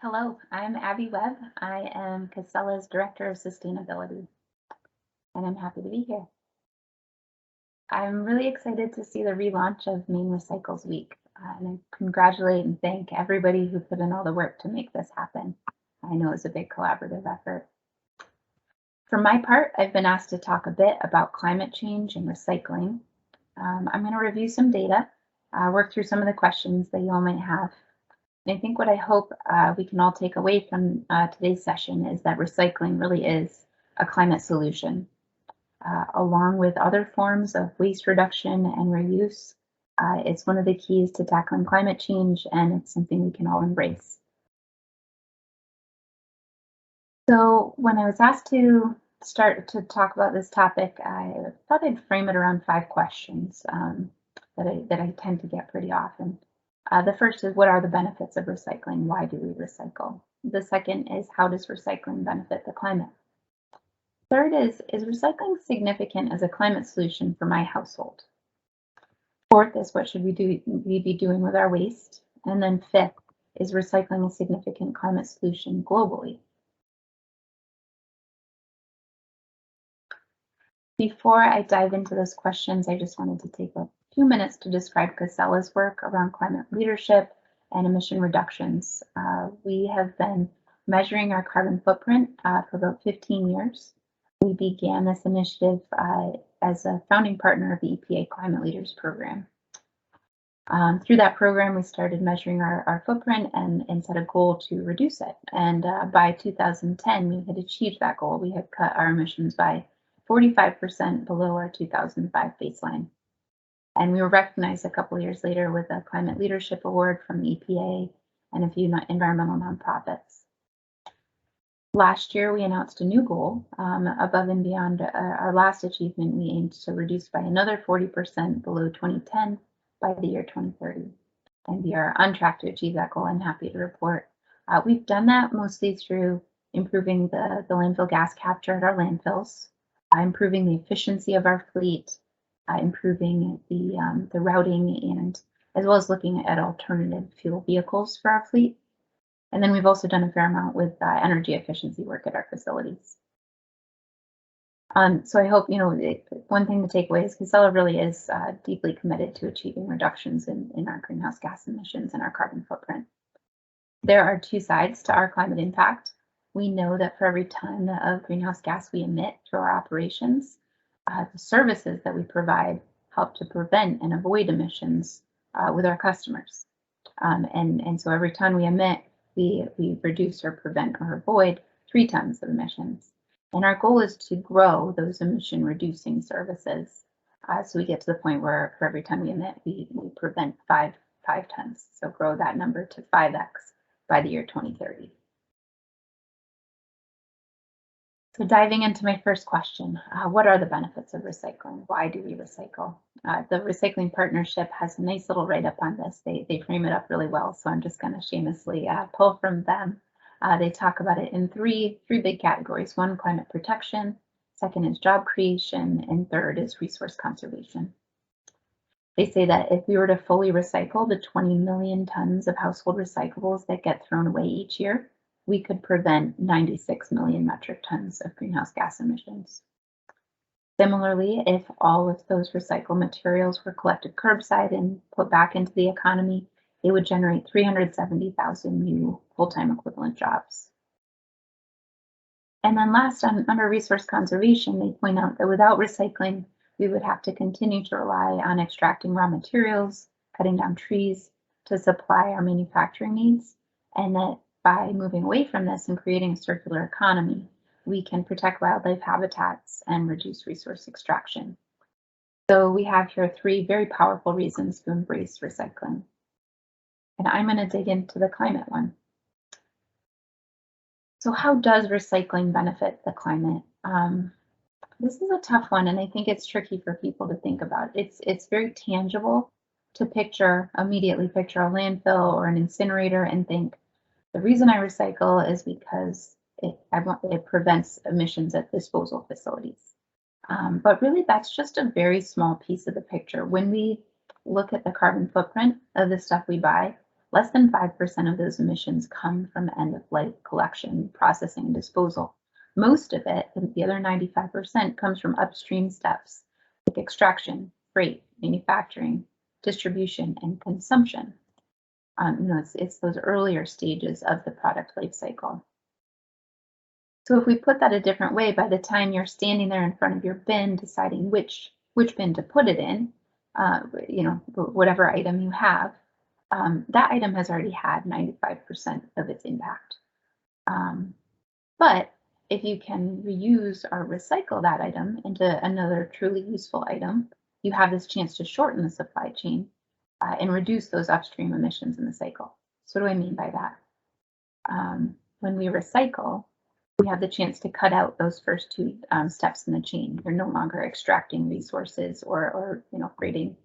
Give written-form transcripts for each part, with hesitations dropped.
Hello, I'm Abbie Webb. I am Casella's Director of Sustainability, and I'm happy to be here. I'm really excited to see the relaunch of Maine Recycles Week, and I congratulate and thank everybody who put in all the work to make this happen. I know it's a big collaborative effort. For my part, I've been asked to talk a bit about climate change and recycling. I'm going to review some data, work through some of the questions that you all might have. And I think what I hope we can all take away from today's session is that recycling really is a climate solution. Along with other forms of waste reduction and reuse, it's one of the keys to tackling climate change, and it's something we can all embrace. So when I was asked to start to talk about this topic, I thought I'd frame it around 5 questions that I tend to get pretty often. The first is, what are the benefits of recycling? Why do we recycle? The second is, how does recycling benefit the climate? Third is recycling significant as a climate solution for my household? Fourth is, what should we be doing with our waste? And then fifth, is recycling a significant climate solution globally? Before I dive into those questions, I just wanted to take a few minutes to describe Casella's work around climate leadership and emission reductions. We have been measuring our carbon footprint for about 15 years. We began this initiative as a founding partner of the EPA Climate Leaders Program. Through that program, we started measuring our footprint and set a goal to reduce it. And by 2010, we had achieved that goal. We had cut our emissions by 45% below our 2005 baseline. And we were recognized a couple of years later with a Climate Leadership Award from the EPA and a few environmental nonprofits. Last year, we announced a new goal. Above and beyond our last achievement, we aimed to reduce by another 40% below 2010 by the year 2030. And we are on track to achieve that goal, I'm happy to report. We've done that mostly through improving the landfill gas capture at our landfills, improving the efficiency of our fleet, improving the routing, and as well as looking at alternative fuel vehicles for our fleet. And then we've also done a fair amount with energy efficiency work at our facilities. So I hope, one thing to take away is Casella really is deeply committed to achieving reductions in our greenhouse gas emissions and our carbon footprint. There are 2 sides to our climate impact. We know that for every ton of greenhouse gas we emit through our operations, the services that we provide help to prevent and avoid emissions with our customers. And so every ton we emit, we reduce or prevent or avoid 3 tons of emissions. And our goal is to grow those emission reducing services. So we get to the point where for every ton we emit, we prevent 5 tons. So grow that number to 5x by the year 2030. So diving into my first question, what are the benefits of recycling? Why do we recycle? The Recycling Partnership has a nice little write-up on this. They frame it up really well, so I'm just going to shamelessly pull from them. They talk about it in three big categories. 1, climate protection. 2nd is job creation. And 3rd is resource conservation. They say that if we were to fully recycle the 20 million tons of household recyclables that get thrown away each year, we could prevent 96 million metric tons of greenhouse gas emissions. Similarly, if all of those recycled materials were collected curbside and put back into the economy, it would generate 370,000 new full-time equivalent jobs. And then last, under resource conservation, they point out that without recycling, we would have to continue to rely on extracting raw materials, cutting down trees to supply our manufacturing needs, and that by moving away from this and creating a circular economy, we can protect wildlife habitats and reduce resource extraction. So we have here 3 very powerful reasons to embrace recycling. And I'm going to dig into the climate one. So how does recycling benefit the climate? This is a tough one, and I think it's tricky for people to think about. It's very tangible to immediately picture a landfill or an incinerator and think, the reason I recycle is because it prevents emissions at disposal facilities. But really, that's just a very small piece of the picture. When we look at the carbon footprint of the stuff we buy, less than 5% of those emissions come from end-of-life collection, processing, and disposal. Most of it, the other 95%, comes from upstream steps like extraction, freight, manufacturing, distribution, and consumption. It's those earlier stages of the product life cycle. So if we put that a different way, by the time you're standing there in front of your bin deciding which bin to put it in, whatever item you have, that item has already had 95% of its impact. But if you can reuse or recycle that item into another truly useful item, you have this chance to shorten the supply chain and reduce those upstream emissions in the cycle. So what do I mean by that? When we recycle, we have the chance to cut out those first two steps in the chain. You're no longer extracting resources or creating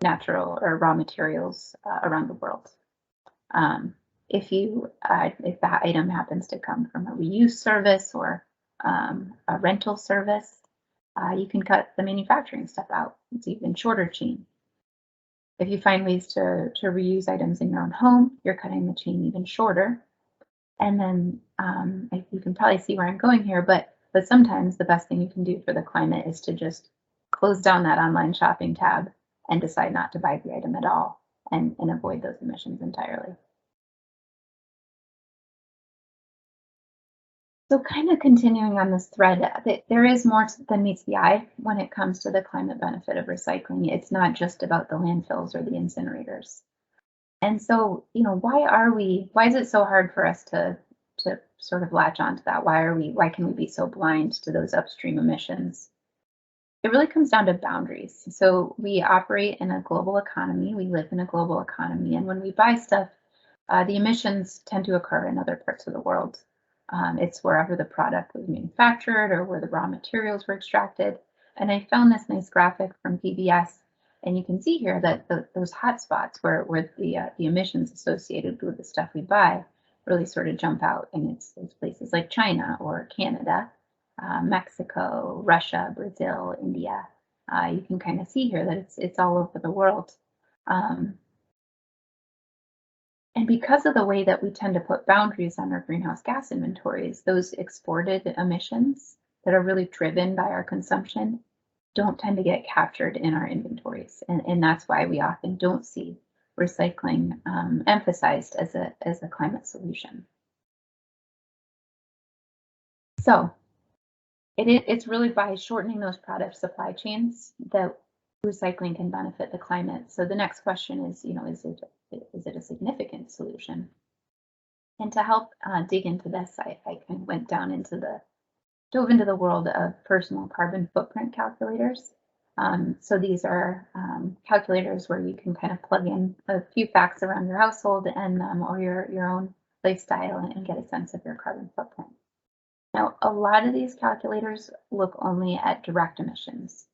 natural or raw materials around the world. If that item happens to come from a reuse service or a rental service, you can cut the manufacturing step out. It's even shorter chain. If you find ways to reuse items in your own home, you're cutting the chain even shorter. And then you can probably see where I'm going here, but sometimes the best thing you can do for the climate is to just close down that online shopping tab and decide not to buy the item at all and avoid those emissions entirely. So kind of continuing on this thread, there is more than meets the eye when it comes to the climate benefit of recycling. It's not just about the landfills or the incinerators. And so, why is it so hard for us to sort of latch onto that? Why can we be so blind to those upstream emissions? It really comes down to boundaries. So we operate in a global economy, we live in a global economy, and when we buy stuff, the emissions tend to occur in other parts of the world. It's wherever the product was manufactured or where the raw materials were extracted. And I found this nice graphic from PBS, and you can see here that those hot spots where the emissions associated with the stuff we buy really sort of jump out. And it's places like China or Canada, Mexico, Russia, Brazil, India. You can kind of see here that it's all over the world. And because of the way that we tend to put boundaries on our greenhouse gas inventories, those exported emissions that are really driven by our consumption don't tend to get captured in our inventories. And that's why we often don't see recycling emphasized as a climate solution. So it's really by shortening those product supply chains that recycling can benefit the climate. So the next question is, is it a significant solution? And to help dig into this, I kind of dove into the world of personal carbon footprint calculators. So these are calculators where you can kind of plug in a few facts around your household and or your own lifestyle and get a sense of your carbon footprint. Now, a lot of these calculators look only at direct emissions.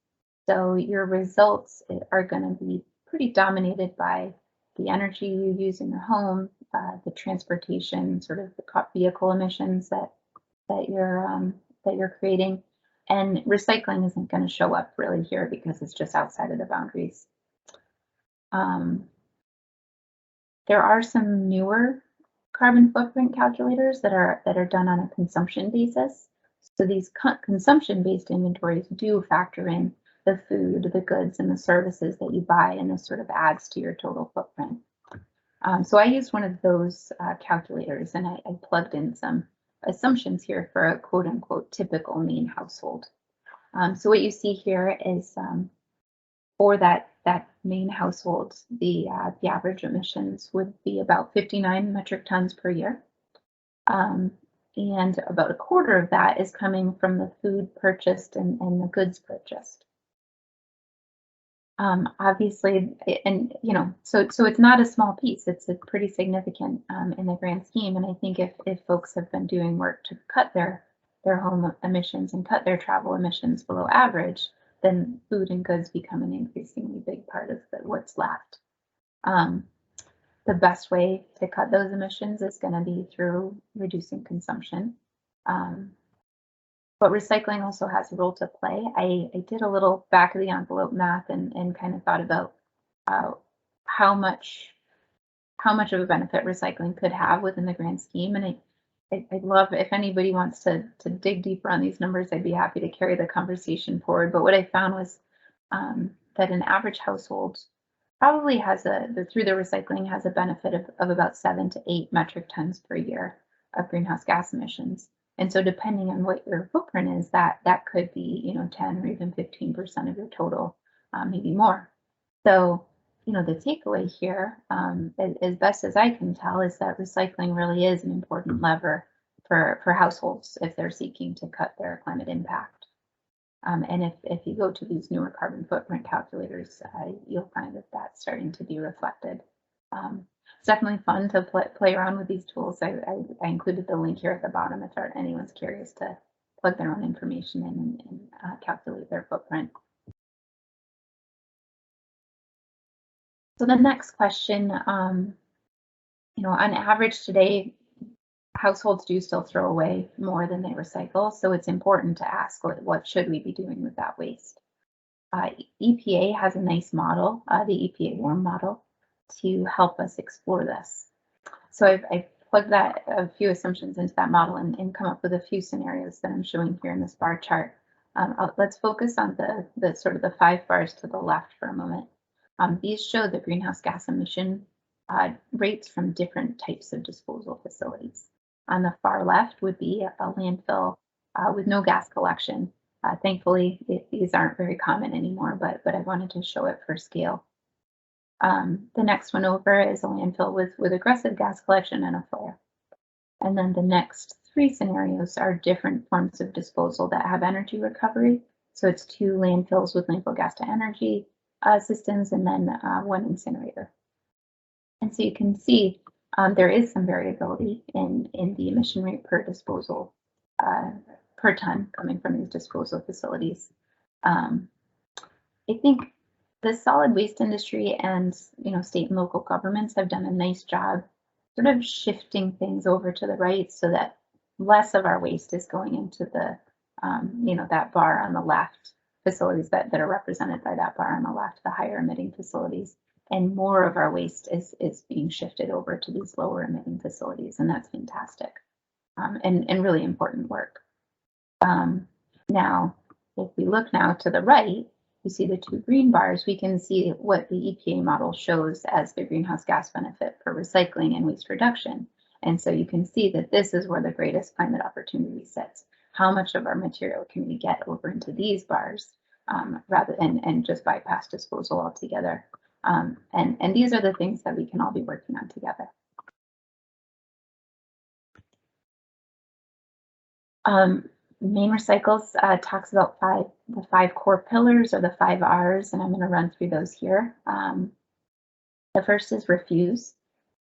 So your results are going to be pretty dominated by the energy you use in your home, the transportation, sort of the vehicle emissions that you're creating, and recycling isn't going to show up really here because it's just outside of the boundaries. There are some newer carbon footprint calculators that are done on a consumption basis. So these consumption-based inventories do factor in the food, the goods, and the services that you buy, and this sort of adds to your total footprint. So I used one of those calculators, and I plugged in some assumptions here for a quote-unquote typical Maine household. So what you see here is for that Maine household, the average emissions would be about 59 metric tons per year. And about a quarter of that is coming from the food purchased and the goods purchased. Obviously, and so it's not a small piece. It's a pretty significant in the grand scheme. And I think if folks have been doing work to cut their home emissions and cut their travel emissions below average, then food and goods become an increasingly big part of what's left. The best way to cut those emissions is going to be through reducing consumption. But recycling also has a role to play. I did a little back of the envelope math and kind of thought about how much how much of a benefit recycling could have within the grand scheme. And I'd love if anybody wants to dig deeper on these numbers, I'd be happy to carry the conversation forward. But what I found was that an average household probably has through the recycling has a benefit of about 7 to 8 metric tons per year of greenhouse gas emissions. And so depending on what your footprint is, that could be 10 or even 15% of your total, maybe more. So the takeaway here, as best as I can tell, is that recycling really is an important lever for households if they're seeking to cut their climate impact. And if you go to these newer carbon footprint calculators, you'll find that that's starting to be reflected. It's definitely fun to play around with these tools. I included the link here at the bottom if anyone's curious to plug their own information in and calculate their footprint. So the next question, on average today, households do still throw away more than they recycle. So it's important to ask what should we be doing with that waste? EPA has a nice model, the EPA WARM model, to help us explore this. So I've plugged a few assumptions into that model and come up with a few scenarios that I'm showing here in this bar chart. Let's focus on the sort of the 5 bars to the left for a moment. These show the greenhouse gas emission rates from different types of disposal facilities. On the far left would be a landfill with no gas collection. Thankfully, these aren't very common anymore, but I wanted to show it for scale. The next one over is a landfill with aggressive gas collection and a flare. And then the next 3 scenarios are different forms of disposal that have energy recovery. So it's 2 landfills with landfill gas to energy systems and then 1 incinerator. And so you can see there is some variability in the emission rate per disposal per ton coming from these disposal facilities. I think the solid waste industry and state and local governments have done a nice job sort of shifting things over to the right so that less of our waste is going into the that bar on the left, facilities that are represented by that bar on the left, the higher emitting facilities, and more of our waste is being shifted over to these lower emitting facilities, and that's fantastic and really important work. Now, if we look now to the right, you see the 2 green bars, we can see what the EPA model shows as the greenhouse gas benefit for recycling and waste reduction. And so you can see that this is where the greatest climate opportunity sits. How much of our material can we get over into these bars rather and just bypass disposal altogether? And these are the things that we can all be working on together. Maine Recycles talks about the 5 core pillars or the 5 R's, and I'm going to run through those here. The first is refuse.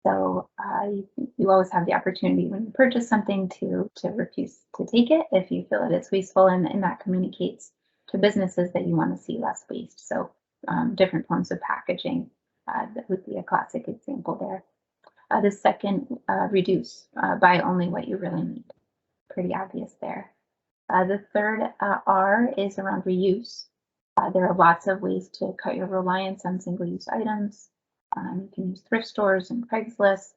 So you always have the opportunity when you purchase something to refuse to take it if you feel that it's wasteful, and that communicates to businesses that you want to see less waste. So different forms of packaging that would be a classic example there. The second, reduce, buy only what you really need. Pretty obvious there. The third R is around reuse. There are lots of ways to cut your reliance on single-use items. You can use thrift stores and Craigslist,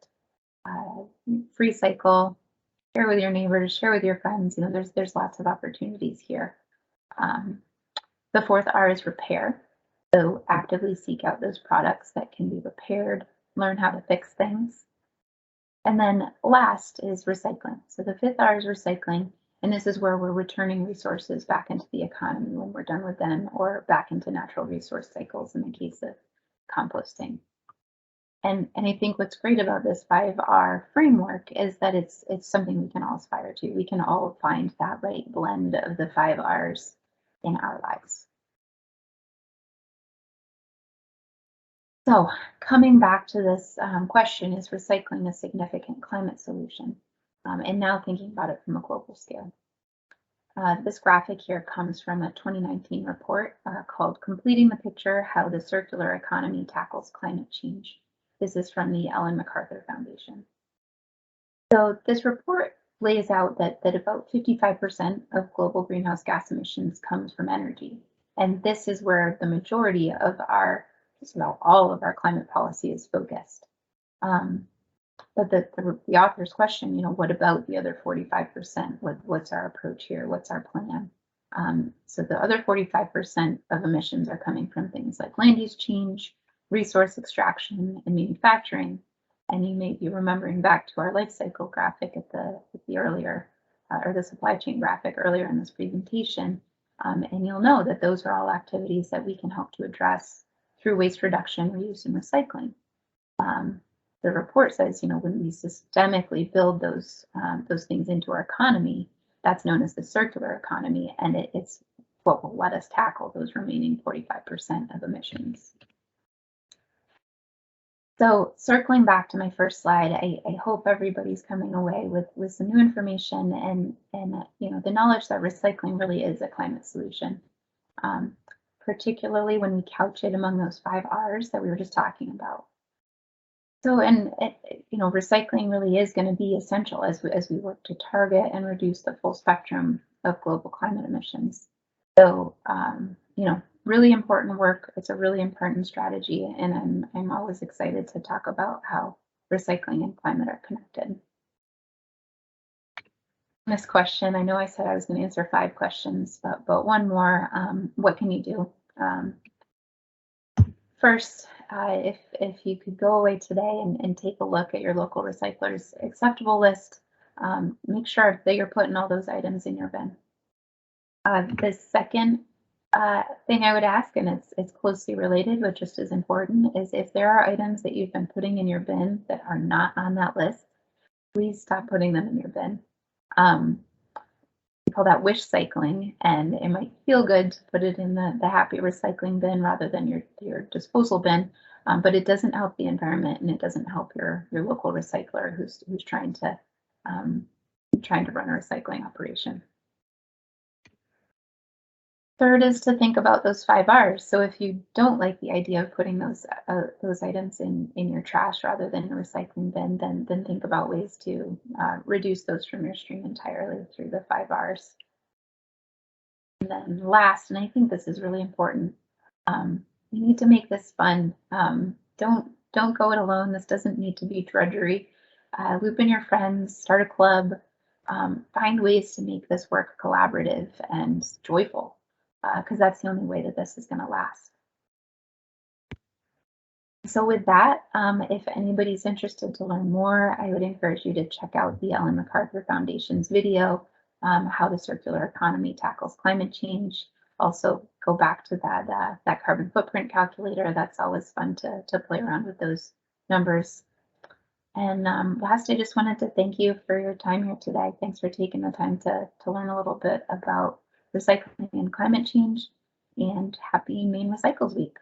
free cycle, share with your neighbors, share with your friends. There's lots of opportunities here. The fourth R is repair. So actively seek out those products that can be repaired, learn how to fix things. And then last is recycling. So the 5th R is recycling. And this is where we're returning resources back into the economy when we're done with them, or back into natural resource cycles in the case of composting. And I think what's great about this 5R framework is that it's something we can all aspire to. We can all find that right blend of the 5 R's in our lives. So coming back to this question, is recycling a significant climate solution? And now thinking about it from a global scale. This graphic here comes from a 2019 report called Completing the Picture: How the Circular Economy Tackles Climate Change. This is from the Ellen MacArthur Foundation. So this report lays out that about 55% of global greenhouse gas emissions comes from energy. And this is where the majority of just about all of our climate policy is focused. But the author's question, what about the other 45%? What's our approach here? What's our plan? So the other 45% of emissions are coming from things like land use change, resource extraction, and manufacturing. And you may be remembering back to our life cycle graphic at the earlier, or the supply chain graphic earlier in this presentation. And you'll know that those are all activities that we can help to address through waste reduction, reuse, and recycling. The report says, when we systemically build those things into our economy, that's known as the circular economy, and it's what will let us tackle those remaining 45% of emissions. So circling back to my first slide, I hope everybody's coming away with some new information and the knowledge that recycling really is a climate solution, particularly when we couch it among those 5 R's that we were just talking about. So, recycling really is going to be essential as we work to target and reduce the full spectrum of global climate emissions. So, really important work. It's a really important strategy, and I'm always excited to talk about how recycling and climate are connected. This question, I know I said I was going to answer 5 questions, but one more. What can you do? First, if you could go away today and take a look at your local recyclers acceptable list, make sure that you're putting all those items in your bin. The second thing I would ask, and it's closely related, but just as important, is if there are items that you've been putting in your bin that are not on that list, please stop putting them in your bin. We call that wish cycling, and it might feel good to put it in the happy recycling bin rather than your disposal bin, but it doesn't help the environment, and it doesn't help your local recycler who's trying to run a recycling operation. Third is to think about those 5 R's. So if you don't like the idea of putting those items in your trash rather than your recycling bin, then think about ways to reduce those from your stream entirely through the 5 R's. And then last, and I think this is really important, you need to make this fun. Don't go it alone. This doesn't need to be drudgery. Loop in your friends, start a club, find ways to make this work collaborative and joyful. Because that's the only way that this is going to last. So with that, if anybody's interested to learn more, I would encourage you to check out the Ellen MacArthur Foundation's video, How the Circular Economy Tackles Climate Change. Also go back to that carbon footprint calculator. That's always fun to play around with those numbers. And last, I just wanted to thank you for your time here today. Thanks for taking the time to learn a little bit about recycling and climate change, and happy Maine Recycles Week.